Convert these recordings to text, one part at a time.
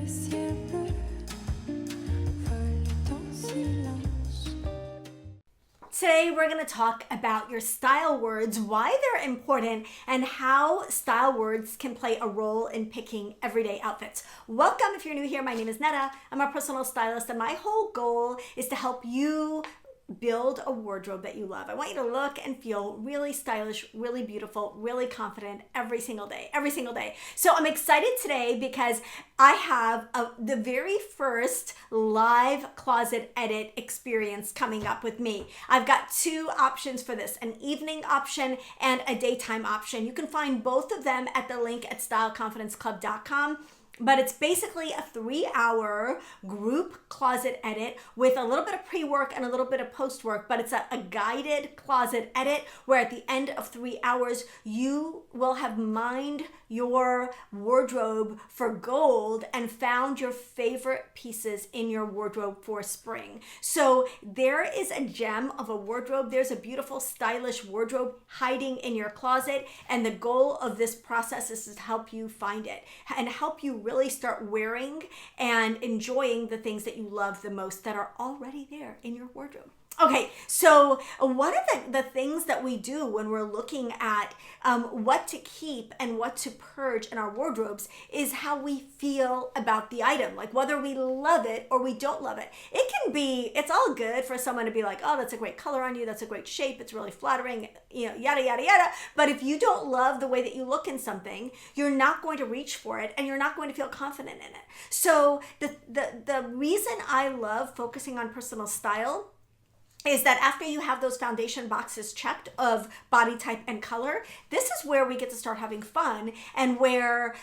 le ciel bleu vole en silence. Today we're going to talk about your style words, why they're important, and how style words can play a role in picking everyday outfits. Welcome if you're new here. My name is Netta. I'm a personal stylist, and my whole goal is to help you build a wardrobe that you love. I want you to look and feel really stylish, really beautiful, really confident every single day. So I'm excited today because I have the very first live closet edit experience coming up with me. I've got two options for this, an evening option and a daytime option. You can find both of them at the link at styleconfidenceclub.com. But it's basically a 3-hour group closet edit with a little bit of pre-work and a little bit of post-work, but it's a guided closet edit where at the end of 3 hours, you will have mined your wardrobe for gold and found your favorite pieces in your wardrobe for spring. So there is a gem of a wardrobe. There's a beautiful, stylish wardrobe hiding in your closet. And the goal of this process is to help you find it and help you really start wearing and enjoying the things that you love the most that are already there in your wardrobe. Okay, so one of the things that we do when we're looking at what to keep and what to purge in our wardrobes is how we feel about the item, like whether we love it or we don't love it. It's all good for someone to be like, oh, that's a great color on you, that's a great shape, it's really flattering, yada, yada, yada. But if you don't love the way that you look in something, you're not going to reach for it and you're not going to feel confident in it. So the reason I love focusing on personal style is that after you have those foundation boxes checked of body type and color, this is where we get to start having fun and where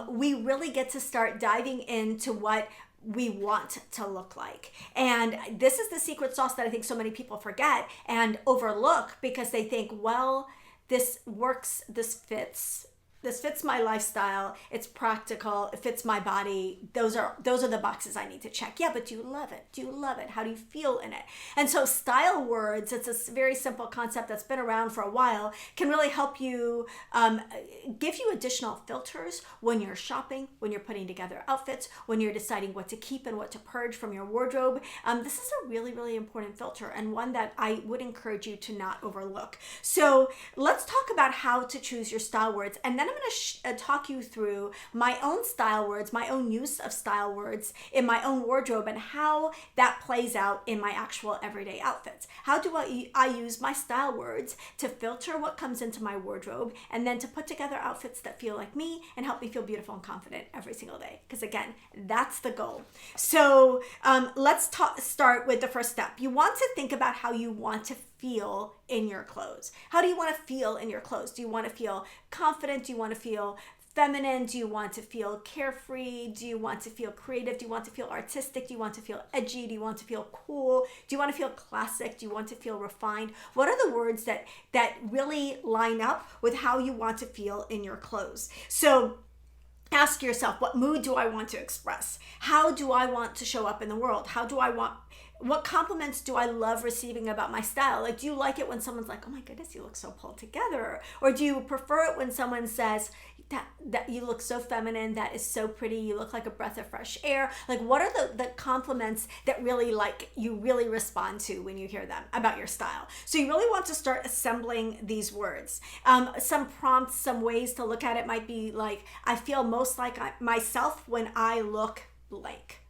we really get to start diving into what we want to look like. And this is the secret sauce that I think so many people forget and overlook because they think, well, this works, this fits my lifestyle, it's practical, it fits my body. Those are the boxes I need to check. Yeah, but do you love it? Do you love it? How do you feel in it? And so style words, it's a very simple concept that's been around for a while, can really help you give you additional filters when you're shopping, when you're putting together outfits, when you're deciding what to keep and what to purge from your wardrobe. This is a really, really important filter and one that I would encourage you to not overlook. So let's talk about how to choose your style words. And then I'm going to talk you through my own style words, my own use of style words in my own wardrobe and how that plays out in my actual everyday outfits. How do I use my style words to filter what comes into my wardrobe and then to put together outfits that feel like me and help me feel beautiful and confident every single day? Because again, that's the goal. So let's start with the first step. You want to think about how you want to feel in your clothes. How do you want to feel in your clothes? Do you want to feel confident? Do you want to feel feminine? Do you want to feel carefree? Do you want to feel creative? Do you want to feel artistic? Do you want to feel edgy? Do you want to feel cool? Do you want to feel classic? Do you want to feel refined? What are the words that really line up with how you want to feel in your clothes? So ask yourself, what mood do I want to express? How do I want to show up in the world? What compliments do I love receiving about my style? Like, do you like it when someone's like, oh my goodness, you look so pulled together? Or do you prefer it when someone says that you look so feminine, that is so pretty, you look like a breath of fresh air? Like, what are the compliments that really you really respond to when you hear them about your style? So you really want to start assembling these words. Some prompts, some ways to look at it might be like, I feel most like myself when I look blank.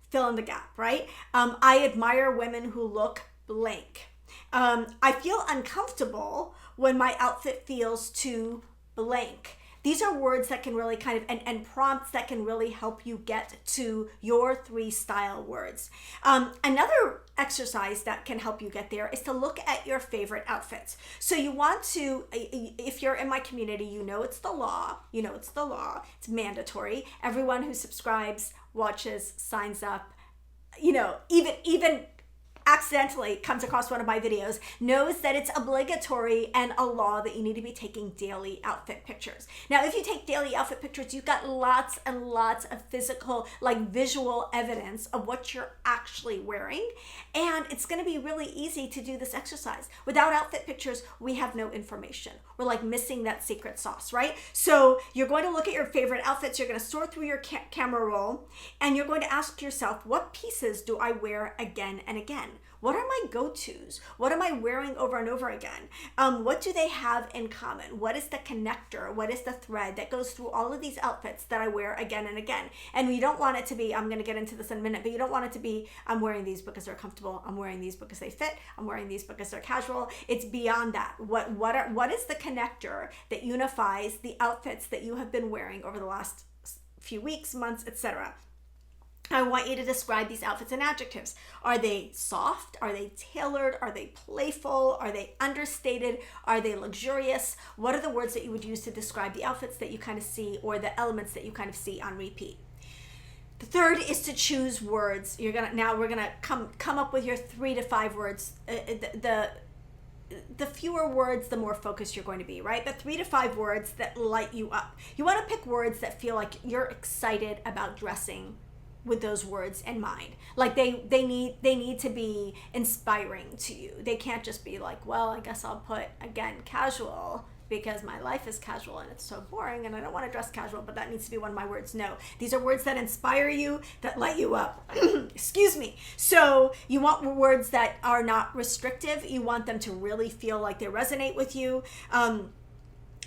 Fill in the gap, right? I admire women who look blank. I feel uncomfortable when my outfit feels too blank. These are words that can really kind of, and prompts that can really help you get to your 3 style words. Another exercise that can help you get there is to look at your favorite outfits. So you want to, if you're in my community, it's the law. It's mandatory. Everyone who subscribes, watches, signs up, even accidentally comes across one of my videos knows that it's obligatory and a law that you need to be taking daily outfit pictures. Now, if you take daily outfit pictures, you've got lots and lots of physical, like visual evidence of what you're actually wearing. And it's going to be really easy to do this exercise. Without outfit pictures, we have no information. We're like missing that secret sauce, right? So you're going to look at your favorite outfits. You're going to sort through your camera roll, and you're going to ask yourself, what pieces do I wear again and again? What are my go-tos? What am I wearing over and over again? What do they have in common? What is the connector? What is the thread that goes through all of these outfits that I wear again and again? And you don't want it to be, I'm going to get into this in a minute, but you don't want it to be, I'm wearing these because they're comfortable. I'm wearing these because they fit. I'm wearing these because they're casual. It's beyond that. What is the connector that unifies the outfits that you have been wearing over the last few weeks, months, etc.? I want you to describe these outfits in adjectives. Are they soft? Are they tailored? Are they playful? Are they understated? Are they luxurious? What are the words that you would use to describe the outfits that you kind of see, or the elements that you kind of see on repeat? The third is to choose words. We're gonna come up with your 3 to 5 words. The fewer words, the more focused you're going to be, right? The 3 to 5 words that light you up. You want to pick words that feel like you're excited about dressing with those words in mind. Like they need to be inspiring to you. They can't just be like, well, I guess I'll put, again, casual because my life is casual and it's so boring and I don't want to dress casual, but that needs to be one of my words. No, these are words that inspire you, that light you up. Excuse me. So you want words that are not restrictive. You want them to really feel like they resonate with you.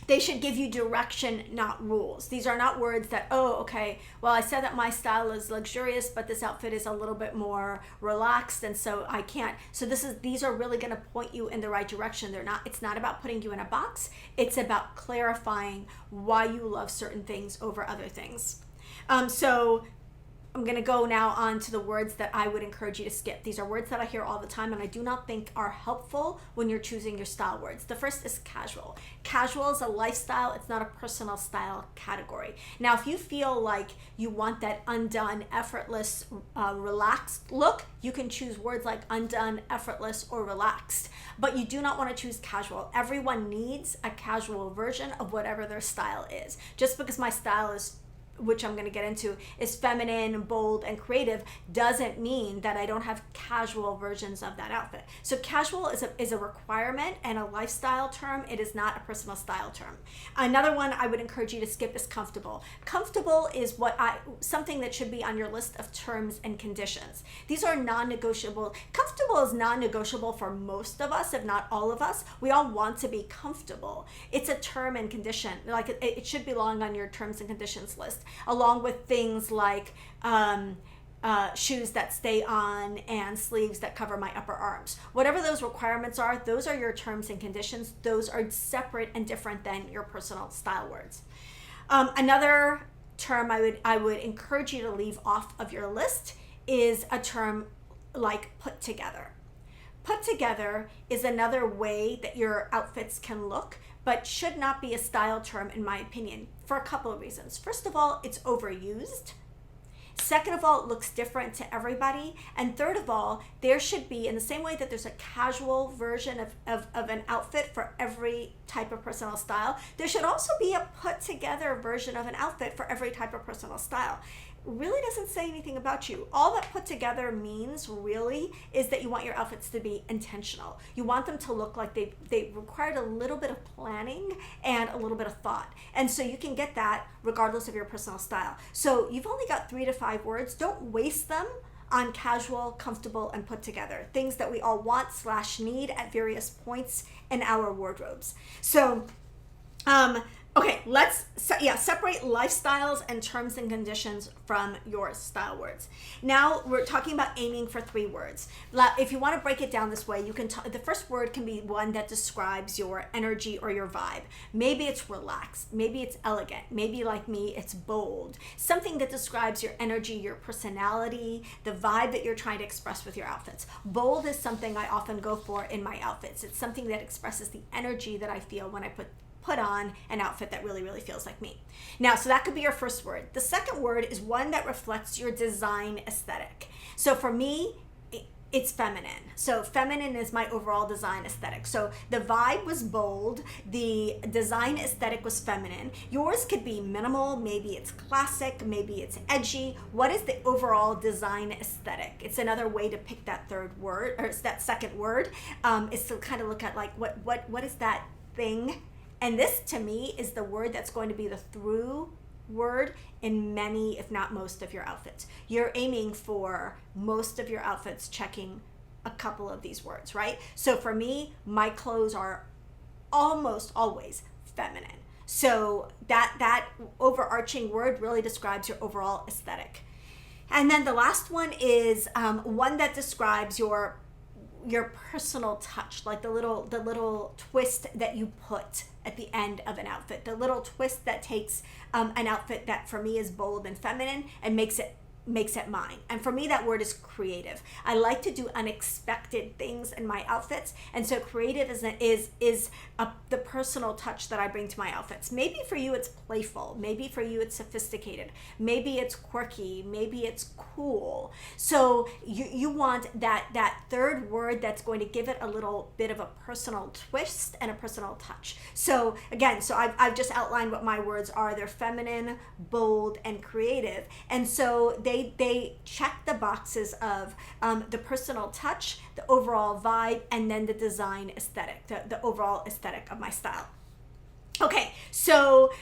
They should give you direction, not rules. These are not words that, oh, okay, well, I said that my style is luxurious, but this outfit is a little bit more relaxed, and so I can't. So these are really going to point you in the right direction. It's not about putting you in a box. It's about clarifying why you love certain things over other things. So I'm going to go now on to the words that I would encourage you to skip. These are words that I hear all the time and I do not think are helpful when you're choosing your style words. The first is casual. Casual is a lifestyle. It's not a personal style category. Now, if you feel like you want that undone, effortless, relaxed look, you can choose words like undone, effortless, or relaxed. But you do not want to choose casual. Everyone needs a casual version of whatever their style is. Just because my style is, which I'm going to get into, is feminine, bold, and creative, doesn't mean that I don't have casual versions of that outfit. So casual is a requirement and a lifestyle term. It is not a personal style term. Another one I would encourage you to skip is comfortable. Comfortable is something that should be on your list of terms and conditions. These are non-negotiable. Comfortable is non-negotiable for most of us, if not all of us. We all want to be comfortable. It's a term and condition. Like it should belong on your terms and conditions list, along with things like shoes that stay on and sleeves that cover my upper arms. Whatever those requirements are, those are your terms and conditions. Those are separate and different than your personal style words. Another term I would encourage you to leave off of your list is a term like put together. Put together is another way that your outfits can look, but should not be a style term in my opinion, for a couple of reasons. First of all, it's overused. Second of all, it looks different to everybody. And third of all, there should be, in the same way that there's a casual version of an outfit for every type of personal style, there should also be a put together version of an outfit for every type of personal style. Really doesn't say anything about you. All that put together means really is that you want your outfits to be intentional. You want them to look like they required a little bit of planning and a little bit of thought. And so you can get that regardless of your personal style. So you've only got 3 to 5 words. Don't waste them on casual, comfortable, and put together. Things that we all want/need at various points in our wardrobes. So, okay, let's separate lifestyles and terms and conditions from your style words. Now we're talking about aiming for 3 words. If you want to break it down this way, you can. The first word can be one that describes your energy or your vibe. Maybe it's relaxed. Maybe it's elegant. Maybe like me, it's bold. Something that describes your energy, your personality, the vibe that you're trying to express with your outfits. Bold is something I often go for in my outfits. It's something that expresses the energy that I feel when I put on an outfit that really, really feels like me. Now, so that could be your first word. The second word is one that reflects your design aesthetic. So for me, it's feminine. So feminine is my overall design aesthetic. So the vibe was bold, the design aesthetic was feminine. Yours could be minimal, maybe it's classic, maybe it's edgy. What is the overall design aesthetic? It's another way to pick that third word, or that second word, is to kind of look at like what is that thing? And this to me is the word that's going to be the through word in many, if not most, of your outfits. You're aiming for most of your outfits checking a couple of these words, right? So for me, my clothes are almost always feminine. So that overarching word really describes your overall aesthetic. And then the last one is one that describes your personal touch, like the little twist that you put at the end of an outfit, the little twist that takes an outfit that for me is bold and feminine and makes it mine. And for me, that word is creative. I like to do unexpected things in my outfits, and so creative is the personal touch that I bring to my outfits. Maybe for you it's playful, maybe for you it's sophisticated, maybe it's quirky, maybe it's cool. So you want that third word that's going to give it a little bit of a personal twist and a personal touch. So again, I've just outlined what my words are. They're feminine, bold, and creative, and so they check the boxes of the personal touch, the overall vibe, and then the design aesthetic, the overall aesthetic of my style. Okay, so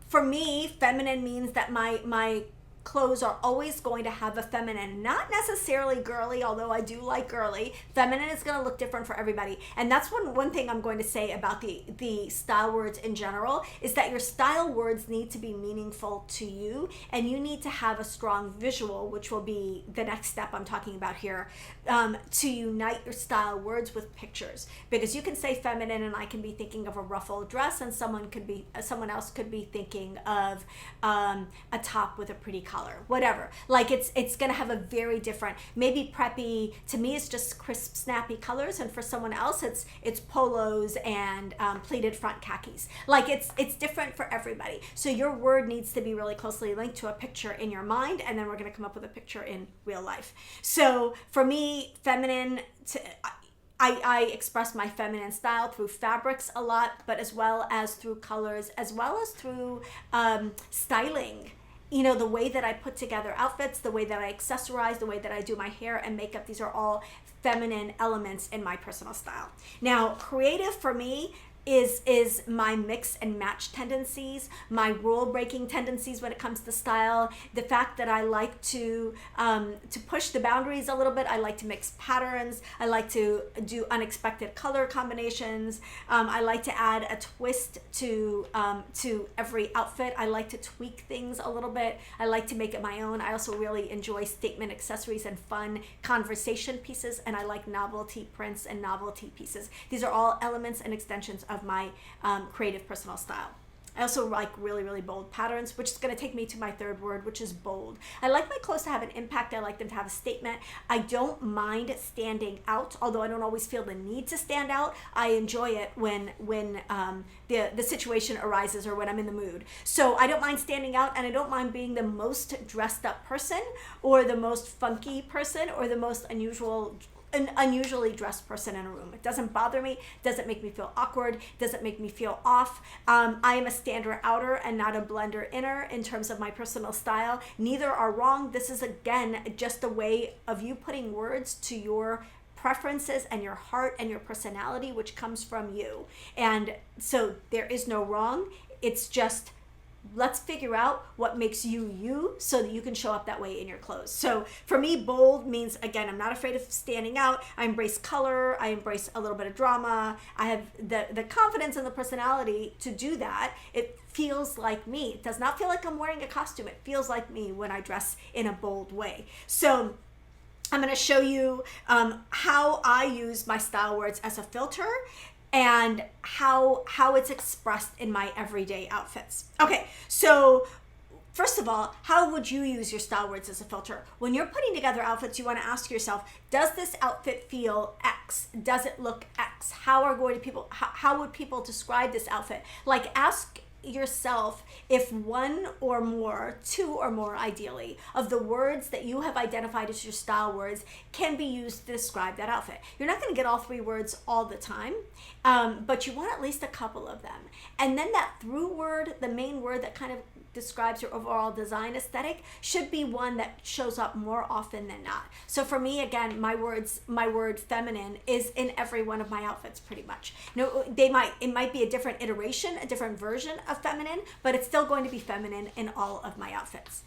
for me, feminine means that my clothes are always going to have a feminine, not necessarily girly, although I do like girly. Feminine is going to look different for everybody. And that's one thing I'm going to say about the style words in general, is that your style words need to be meaningful to you, and you need to have a strong visual, which will be the next step I'm talking about here, to unite your style words with pictures. Because you can say feminine and I can be thinking of a ruffled dress, and someone else could be thinking of a top with a pretty color, whatever. Like it's gonna have a very different, maybe preppy to me it's just crisp, snappy colors, and for someone else it's polos and pleated front khakis. Like it's different for everybody. So your word needs to be really closely linked to a picture in your mind, and then we're gonna come up with a picture in real life. So for me, feminine, I express my feminine style through fabrics a lot, but as well as through colors, as well as through styling. You know, the way that I put together outfits, the way that I accessorize, the way that I do my hair and makeup, these are all feminine elements in my personal style. Now, creative for me is my mix and match tendencies, my rule breaking tendencies when it comes to style, the fact that I like to push the boundaries a little bit. I like to mix patterns. I like to do unexpected color combinations. I like to add a twist to every outfit. I like to tweak things a little bit. I like to make it my own. I also really enjoy statement accessories and fun conversation pieces, and I like novelty prints and novelty pieces. These are all elements and extensions of my creative personal style. I also like really, really bold patterns, which is going to take me to my third word, which is bold. I like my clothes to have an impact. I like them to have a statement. I don't mind standing out, although I don't always feel the need to stand out. I enjoy it when the situation arises or when I'm in the mood. So I don't mind standing out, and I don't mind being the most dressed up person or the most funky person or the most an unusually dressed person in a room. It doesn't bother me, doesn't make me feel awkward, doesn't make me feel off. I am a stander outer and not a blender inner in terms of my personal style. Neither are wrong. This is again just a way of you putting words to your preferences and your heart and your personality, which comes from you. And so there is no wrong. It's just, let's figure out what makes you you so that you can show up that way in your clothes. So for me, bold means, again, I'm not afraid of standing out. I embrace color. I embrace a little bit of drama. I have the confidence and the personality to do that. It feels like me. It does not feel like I'm wearing a costume. It feels like me when I dress in a bold way. So I'm going to show you how I use my style words as a filter and how it's expressed in my everyday outfits. Okay, so first of all, how would you use your style words as a filter? When you're putting together outfits, you want to ask yourself, does this outfit feel X? Does it look X? How would people describe this outfit? Like, ask yourself if one or more, two or more ideally, of the words that you have identified as your style words can be used to describe that outfit. You're not going to get all three words all the time, but you want at least a couple of them. And then that through word, the main word that kind of describes your overall design aesthetic, should be one that shows up more often than not. So for me, again, my word feminine is in every one of my outfits pretty much. No, it might be a different iteration, a different version of feminine, but it's still going to be feminine in all of my outfits.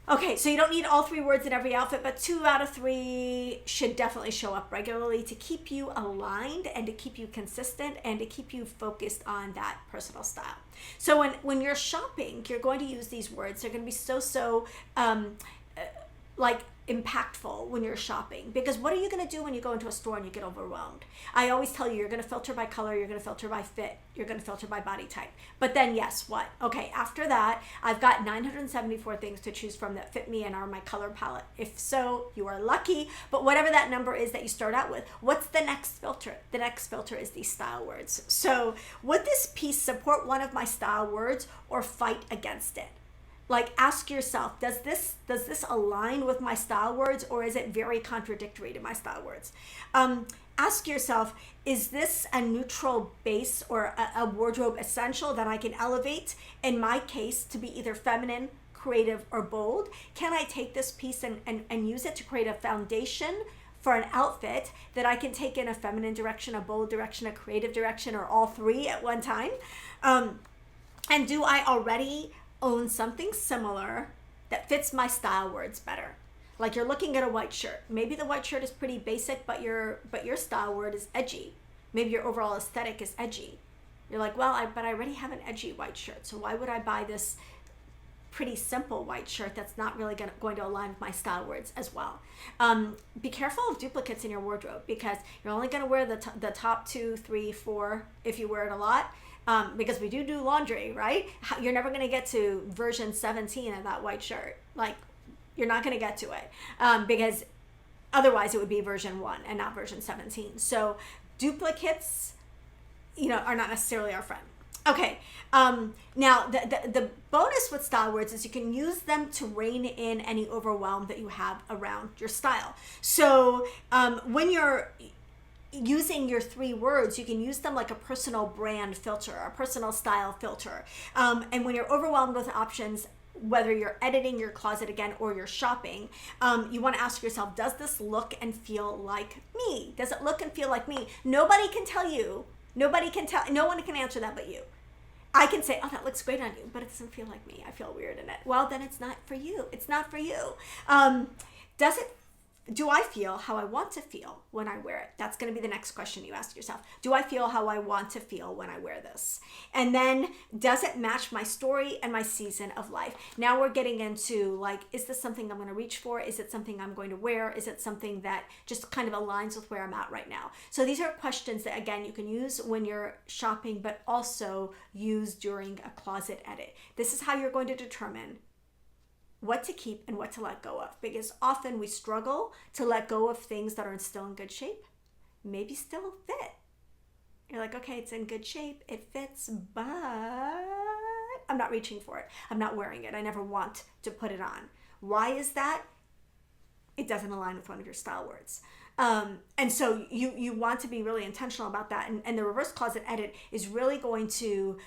Okay, so you don't need all three words in every outfit, but 2 out of 3 should definitely show up regularly to keep you aligned and to keep you consistent and to keep you focused on that personal style. So when you're shopping, you're going to use these words. They're going to be so impactful when you're shopping, because what are you going to do when you go into a store and you get overwhelmed? I always tell you, you're going to filter by color, you're going to filter by fit, you're going to filter by body type. But then yes, what? Okay, after that, I've got 974 things to choose from that fit me and are my color palette. If so, you are lucky, but whatever that number is that you start out with, what's the next filter? The next filter is these style words. So would this piece support one of my style words or fight against it? Like, ask yourself, does this align with my style words, or is it very contradictory to my style words? Ask yourself, is this a neutral base or a wardrobe essential that I can elevate, in my case, to be either feminine, creative, or bold? Can I take this piece and use it to create a foundation for an outfit that I can take in a feminine direction, a bold direction, a creative direction, or all three at one time? And do I already own something similar that fits my style words better? Like, you're looking at a white shirt. Maybe the white shirt is pretty basic, but your style word is edgy. Maybe your overall aesthetic is edgy. You're like, well, but I already have an edgy white shirt, so why would I buy this pretty simple white shirt that's not really going to align with my style words as well? Be careful of duplicates in your wardrobe, because you're only going to wear the top 2, 3, 4 if you wear it a lot. Because we do laundry, right? You're never going to get to version 17 of that white shirt. Like, you're not going to get to it, because otherwise it would be version 1 and not version 17. So duplicates, are not necessarily our friend. Okay. Now the bonus with style words is you can use them to rein in any overwhelm that you have around your style. So when you're using your 3 words, you can use them like a personal brand filter, a personal style filter. And when you're overwhelmed with options, whether you're editing your closet again or you're shopping, you want to ask yourself, does this look and feel like me? Does it look and feel like me? Nobody can tell you. No one can answer that but you. I can say, oh, that looks great on you, but it doesn't feel like me. I feel weird in it. Well, then it's not for you. It's not for you. Do I feel how I want to feel when I wear it? That's going to be the next question you ask yourself. Do I feel how I want to feel when I wear this? And then, does it match my story and my season of life? Now we're getting into, like, is this something I'm going to reach for? Is it something I'm going to wear? Is it something that just kind of aligns with where I'm at right now? So these are questions that, again, you can use when you're shopping, but also use during a closet edit. This is how you're going to determine what to keep and what to let go of, because often we struggle to let go of things that are still in good shape, maybe still fit. You're like, okay, it's in good shape, it fits, but I'm not reaching for it. I'm not wearing it. I never want to put it on. Why is that? It doesn't align with one of your style words. And so you want to be really intentional about that. And the reverse closet edit is really going to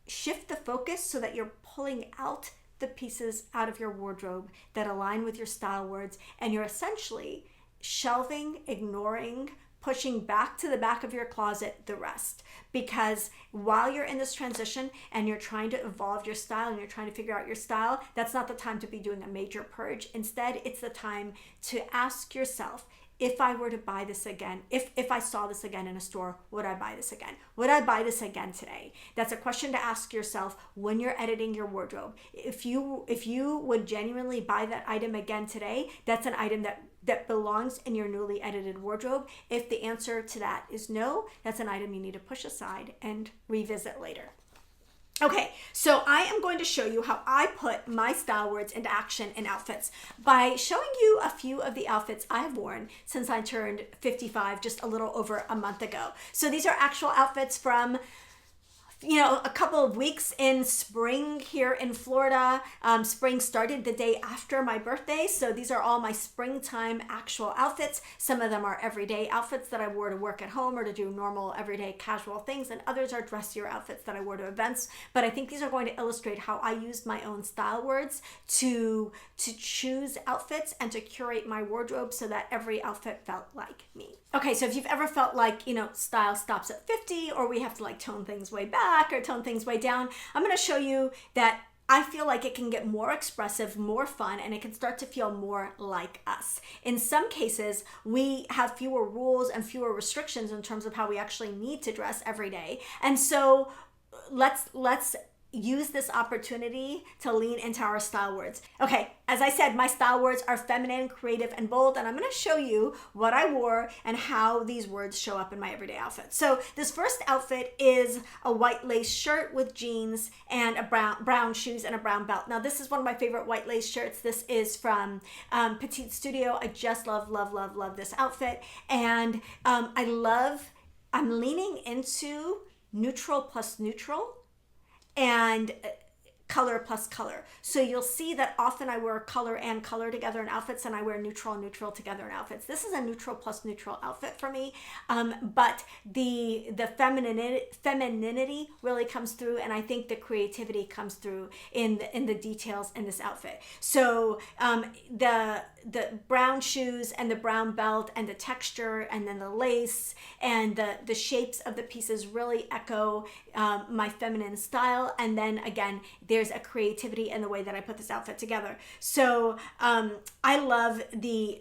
shift the focus so that you're pulling out the pieces out of your wardrobe that align with your style words, and you're essentially shelving, ignoring, pushing back to the back of your closet the rest. Because while you're in this transition and you're trying to evolve your style and you're trying to figure out your style, that's not the time to be doing a major purge. Instead, it's the time to ask yourself, if I were to buy this again, if I saw this again in a store, would I buy this again? Would I buy this again today? That's a question to ask yourself when you're editing your wardrobe. If you would genuinely buy that item again today, that's an item that belongs in your newly edited wardrobe. If the answer to that is no, that's an item you need to push aside and revisit later. Okay, so I am going to show you how I put my style words into action in outfits by showing you a few of the outfits I've worn since I turned 55 just a little over a month ago. So these are actual outfits from a couple of weeks in spring here in Florida. Spring started the day after my birthday, so these are all my springtime actual outfits. Some of them are everyday outfits that I wore to work at home or to do normal everyday casual things, and others are dressier outfits that I wore to events. But I think these are going to illustrate how I used my own style words to choose outfits and to curate my wardrobe so that every outfit felt like me. Okay, so if you've ever felt like, style stops at 50, or we have to like tone things way back or tone things way down, I'm going to show you that I feel like it can get more expressive, more fun, and it can start to feel more like us. In some cases, we have fewer rules and fewer restrictions in terms of how we actually need to dress every day. And so let's use this opportunity to lean into our style words. Okay, as I said, my style words are feminine, creative, and bold, and I'm going to show you what I wore and how these words show up in my everyday outfit. So this first outfit is a white lace shirt with jeans and a brown shoes and a brown belt. Now this is one of my favorite white lace shirts. This is from Petite Studio. I just love this outfit, and I'm leaning into neutral plus neutral and color plus color. So you'll see that often I wear color and color together in outfits, and I wear neutral and neutral together in outfits. This is a neutral plus neutral outfit for me, but the femininity really comes through, and I think the creativity comes through in the details in this outfit. So the brown shoes and the brown belt and the texture and then the lace and the shapes of the pieces really echo my feminine style. And then again, there's a creativity in the way that I put this outfit together. So I love the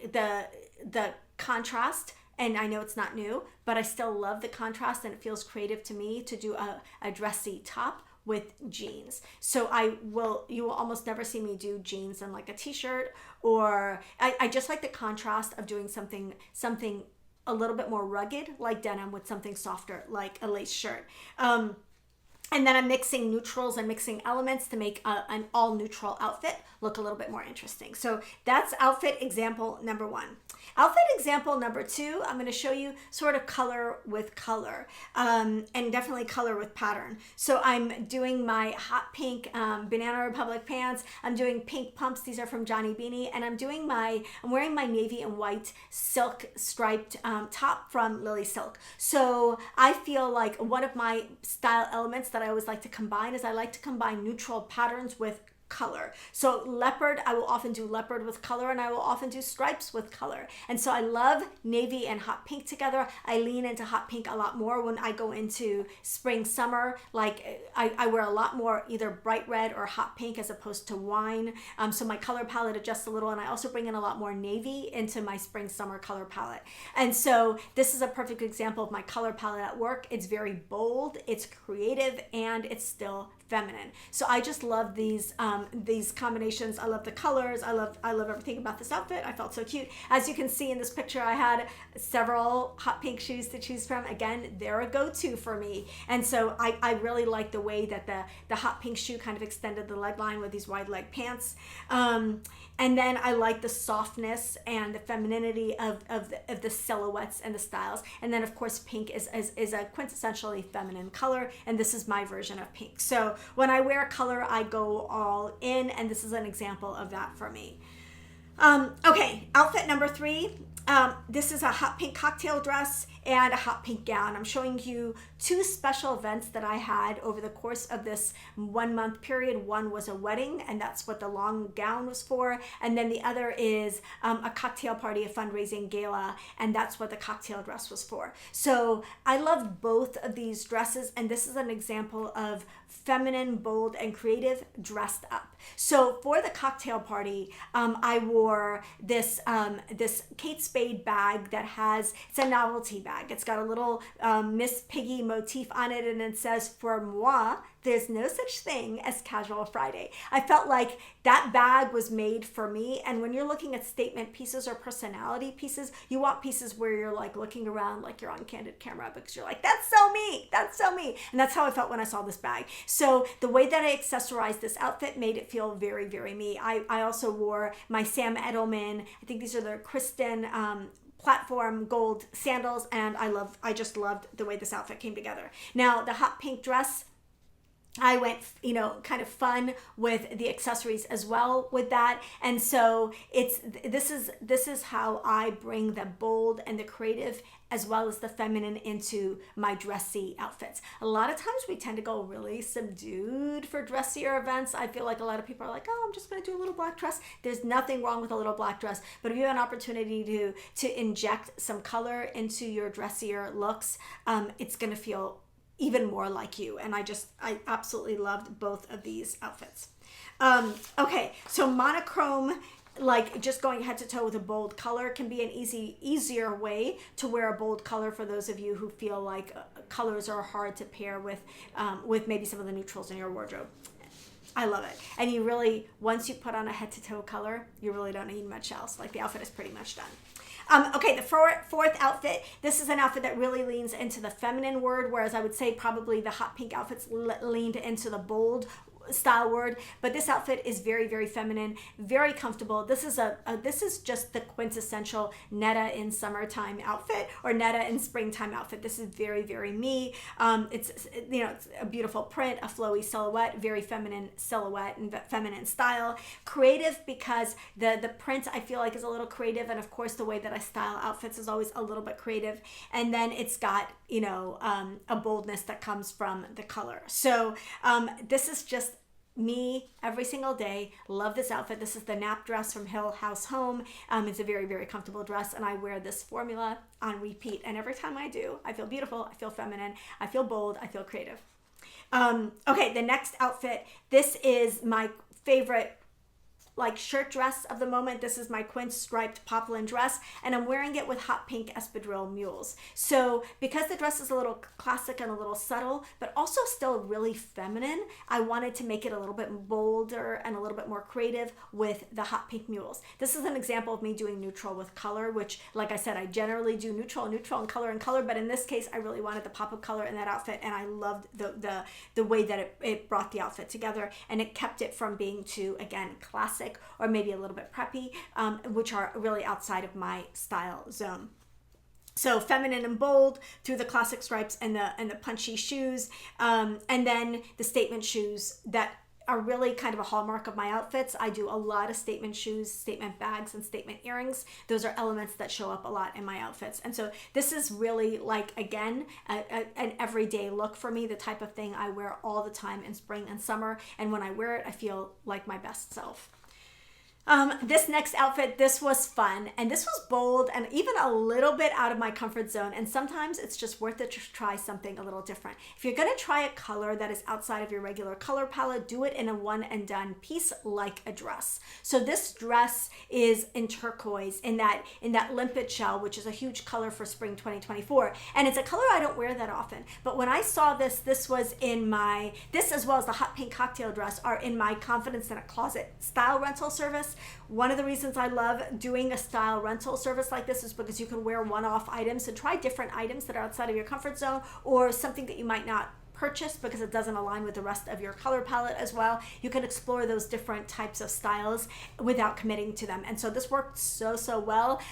contrast, and I know it's not new, but I still love the contrast, and it feels creative to me to do a dressy top with jeans. So you will almost never see me do jeans and like a t-shirt, or I just like the contrast of doing something a little bit more rugged like denim with something softer like a lace shirt. And then I'm mixing neutrals and mixing elements to make an all neutral outfit look a little bit more interesting. So that's outfit example number 1. Outfit example number 2, I'm going to show you sort of color with color, and definitely color with pattern. So I'm doing my hot pink Banana Republic pants. I'm doing pink pumps. These are from Johnny Beanie. And I'm wearing my navy and white silk striped top from Lily Silk. So I feel like one of my style elements that I always like to combine is I like to combine neutral patterns with color. So leopard, I will often do leopard with color, and I will often do stripes with color. And so I love navy and hot pink together. I lean into hot pink a lot more when I go into spring, summer. Like I wear a lot more either bright red or hot pink as opposed to wine. So my color palette adjusts a little, and I also bring in a lot more navy into my spring, summer color palette. And so this is a perfect example of my color palette at work. It's very bold, it's creative, and it's still feminine. So I just love these combinations. I love the colors. I love everything about this outfit. I felt so cute. As you can see in this picture, I had several hot pink shoes to choose from. Again, they're a go-to for me. And so I really like the way that the hot pink shoe kind of extended the leg line with these wide leg pants. And then I like the softness and the femininity of the silhouettes and the styles. And then of course pink is a quintessentially feminine color, and this is my version of pink. So when I wear color, I go all in, and this is an example of that for me. Okay, outfit number 3. This is a hot pink cocktail dress and a hot pink gown. I'm showing you 2 special events that I had over the course of this 1 month period. One was a wedding, and that's what the long gown was for. And then the other is a cocktail party, a fundraising gala, and that's what the cocktail dress was for. So I love both of these dresses, and this is an example of feminine, bold, and creative dressed up. So for the cocktail party, I wore this Kate Spade bag that it's a novelty bag. It's got a little Miss Piggy motif on it, and it says, "For moi, there's no such thing as casual Friday." I felt like that bag was made for me. And when you're looking at statement pieces or personality pieces, you want pieces where you're like looking around like you're on candid camera, because you're like, that's so me, that's so me. And that's how I felt when I saw this bag. So the way that I accessorized this outfit made it feel very, very me. I also wore my Sam Edelman, I think these are the Kristen platform gold sandals, and I just loved the way this outfit came together. Now the hot pink dress, I went, you know, kind of fun with the accessories as well with that. And so this is how I bring the bold and the creative as well as the feminine into my dressy outfits. A lot of times we tend to go really subdued for dressier events. I feel like a lot of people are like, oh, I'm just going to do a little black dress. There's nothing wrong with a little black dress, but if you have an opportunity to inject some color into your dressier looks, it's going to feel even more like you. And I absolutely loved both of these outfits. Okay, so monochrome, like just going head to toe with a bold color, can be an easier way to wear a bold color for those of you who feel like colors are hard to pair with maybe some of the neutrals in your wardrobe. I love it. And you really, once you put on a head to toe color, you really don't need much else. Like the outfit is pretty much done. Okay, the fourth outfit, this is an outfit that really leans into the feminine word, whereas I would say probably the hot pink outfits leaned into the bold style word, but this outfit is very, very feminine, very comfortable. This is just the quintessential Netta in summertime outfit or Netta in springtime outfit. This is very, very me. It's a beautiful print, a flowy silhouette, very feminine silhouette and feminine style. Creative because the print I feel like is a little creative, and of course the way that I style outfits is always a little bit creative. And then it's got a boldness that comes from the color. So this is just me every single day. Love this outfit. This is the nap dress from Hill House Home. It's a very, very comfortable dress, and I wear this formula on repeat. And every time I do, I feel beautiful, I feel feminine, I feel bold, I feel creative. Okay, the next outfit. This is my favorite like shirt dress of the moment. This is my quince striped poplin dress, and I'm wearing it with hot pink espadrille mules. So because the dress is a little classic and a little subtle, but also still really feminine, I wanted to make it a little bit bolder and a little bit more creative with the hot pink mules. This is an example of me doing neutral with color, which, like I said, I generally do neutral, and color, but in this case, I really wanted the pop of color in that outfit, and I loved the way that it brought the outfit together, and it kept it from being too, again, classic or maybe a little bit preppy, which are really outside of my style zone. So feminine and bold through the classic stripes and the punchy shoes, and then the statement shoes that are really kind of a hallmark of my outfits. I do a lot of statement shoes, statement bags, and statement earrings. Those are elements that show up a lot in my outfits. And so this is really like, again, an everyday look for me, the type of thing I wear all the time in spring and summer. And when I wear it, I feel like my best self. This next outfit, this was fun, and this was bold and even a little bit out of my comfort zone, and sometimes it's just worth it to try something a little different. If you're going to try a color that is outside of your regular color palette, do it in a one and done piece like a dress. So this dress is in turquoise, in that limpid shell, which is a huge color for spring 2024, and it's a color I don't wear that often. But when I saw this was in this as well as the hot pink cocktail dress are in my Confidence in a Closet style rental service. One of the reasons I love doing a style rental service like this is because you can wear one-off items and try different items that are outside of your comfort zone, or something that you might not purchase because it doesn't align with the rest of your color palette as well. You can explore those different types of styles without committing to them. And so this worked so well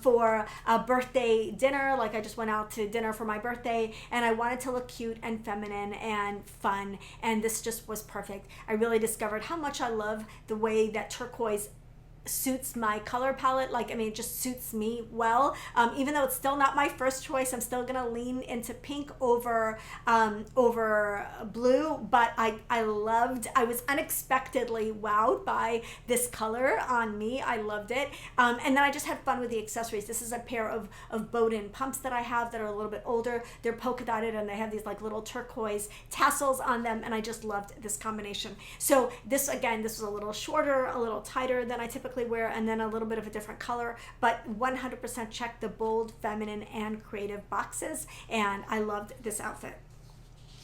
for a birthday dinner. Like I just went out to dinner for my birthday and I wanted to look cute and feminine and fun, and this just was perfect. I really discovered how much I love the way that turquoise suits my color palette. It just suits me well. Even though it's still not my first choice, I'm still gonna lean into pink over blue, but I was unexpectedly wowed by this color on me. I loved it. And then I just had fun with the accessories. This is a pair of Bowden pumps that I have that are a little bit older. They're polka dotted and they have these like little turquoise tassels on them, and I just loved this combination. So this was a little shorter, a little tighter than I typically wear, and then a little bit of a different color, but 100% check the bold, feminine, and creative boxes, and I loved this outfit.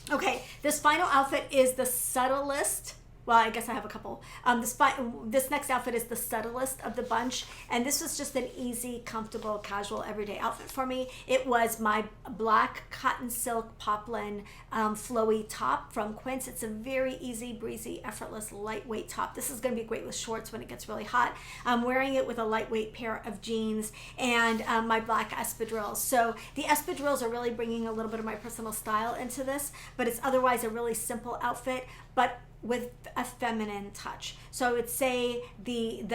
Okay, this final outfit is the subtlest Well, I guess I have a couple. This next outfit is the subtlest of the bunch, and this was just an easy, comfortable, casual, everyday outfit for me. It was my black cotton silk poplin flowy top from Quince. It's a very easy, breezy, effortless, lightweight top. This is going to be great with shorts when it gets really hot. I'm wearing it with a lightweight pair of jeans and my black espadrilles. So the espadrilles are really bringing a little bit of my personal style into this, but it's otherwise a really simple outfit, but with a feminine touch. So I would say the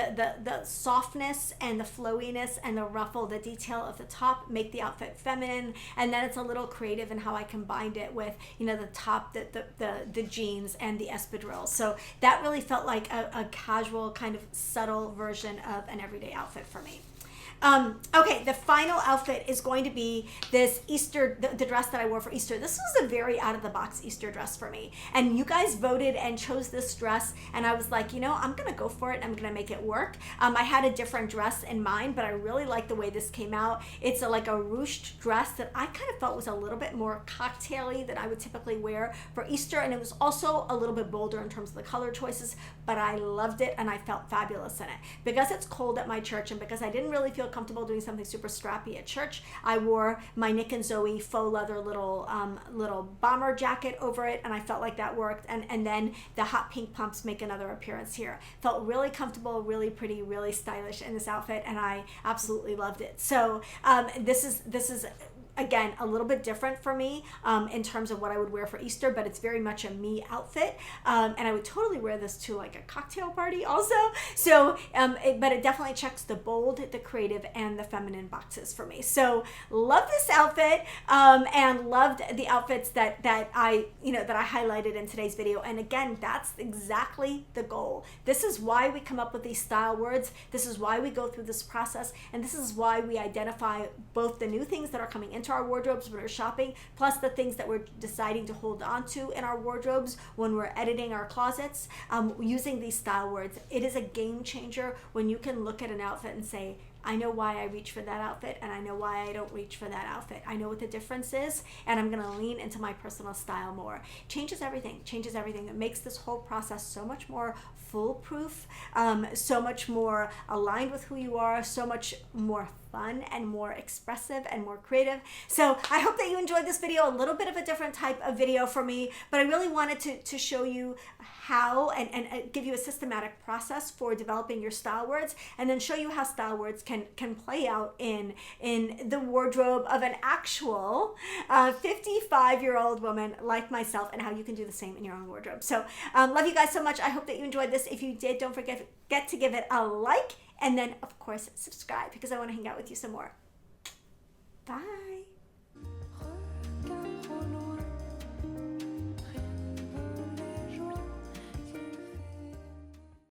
softness and the flowiness and the ruffle, the detail of the top make the outfit feminine, and then it's a little creative in how I combined it with, you know, the top, the jeans and the espadrilles. So that really felt like a casual kind of subtle version of an everyday outfit for me. Okay, the final outfit is going to be this Easter, the dress that I wore for Easter. This was a very out-of-the-box Easter dress for me. And you guys voted and chose this dress, and I was like, you know, I'm going to go for it. I'm going to make it work. I had a different dress in mind, but I really like the way this came out. It's like a ruched dress that I kind of felt was a little bit more cocktail-y than I would typically wear for Easter, and it was also a little bit bolder in terms of the color choices, but I loved it, and I felt fabulous in it. Because it's cold at my church, and because I didn't really feel comfortable doing something super strappy at church, I wore my Nick and Zoe faux leather little bomber jacket over it, and I felt like that worked. And then the hot pink pumps make another appearance here. Felt really comfortable, really pretty, really stylish in this outfit, and I absolutely loved it. So this is again, a little bit different for me in terms of what I would wear for Easter, but it's very much a me outfit. And I would totally wear this to like a cocktail party also. So, but it definitely checks the bold, the creative, and the feminine boxes for me. So love this outfit and loved the outfits that I highlighted in today's video. And again, that's exactly the goal. This is why we come up with these style words. This is why we go through this process. And this is why we identify both the new things that are coming into our wardrobes when we're shopping, plus the things that we're deciding to hold on to in our wardrobes when we're editing our closets, using these style words. It is a game changer when you can look at an outfit and say, I know why I reach for that outfit, and I know why I don't reach for that outfit. I know what the difference is, and I'm gonna lean into my personal style more. Changes everything. It makes this whole process so much more foolproof, so much more aligned with who you are, so much more fun and more expressive and more creative. So I hope that you enjoyed this video, a little bit of a different type of video for me, but I really wanted to show you how and give you a systematic process for developing your style words, and then show you how style words can play out in the wardrobe of an actual 55-year-old woman like myself, and how you can do the same in your own wardrobe. So love you guys so much. I hope that you enjoyed this. If you did, don't forget to give it a like, and then of course subscribe, because I want to hang out with you some more. Bye.